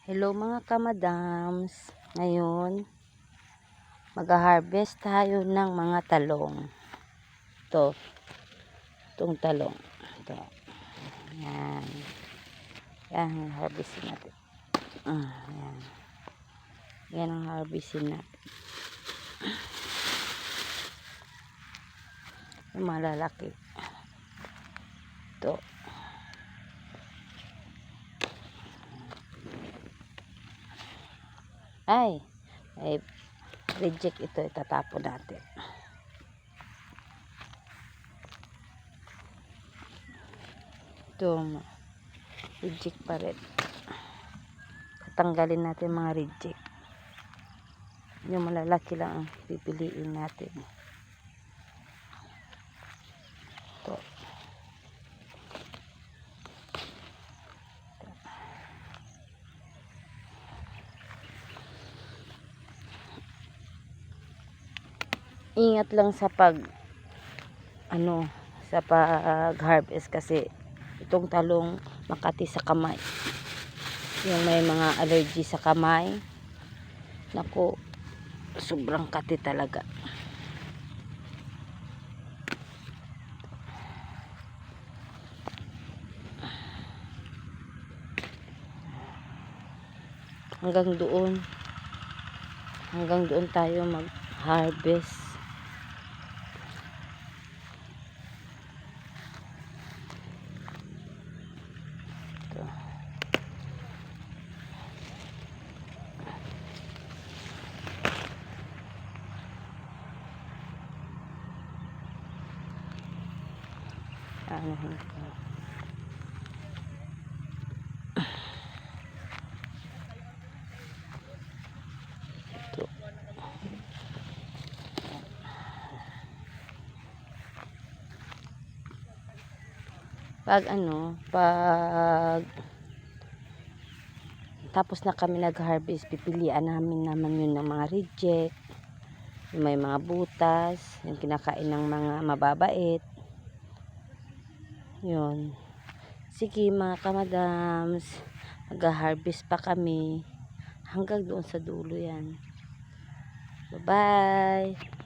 Hello mga kamadams. Ngayon, mag-harvest tayo ng mga talong. Itong talong. Ito. Yan. Yan, harvestin natin. Yan. Yan ang harvestin natin. Yung malalaki. Ito. Ay, reject ito, itatapon natin. Ito, reject pa rin. Tatanggalin natin mga reject. Yung malalaki lang ang pipiliin natin. Ito. Ingat lang sa pag-harvest kasi itong talong makati sa kamay. Yung may mga allergy sa kamay, naku, sobrang kati talaga. Hanggang doon tayo mag-harvest. Ito. Ito. Pag tapos na kami nag-harvest, pipilian namin naman yun ng mga reject, yung may mga butas, yung kinakain ng mga mababait. Yun. Sige mga kamadams, mag-harvest pa kami hanggang doon sa dulo yan. Bye-bye!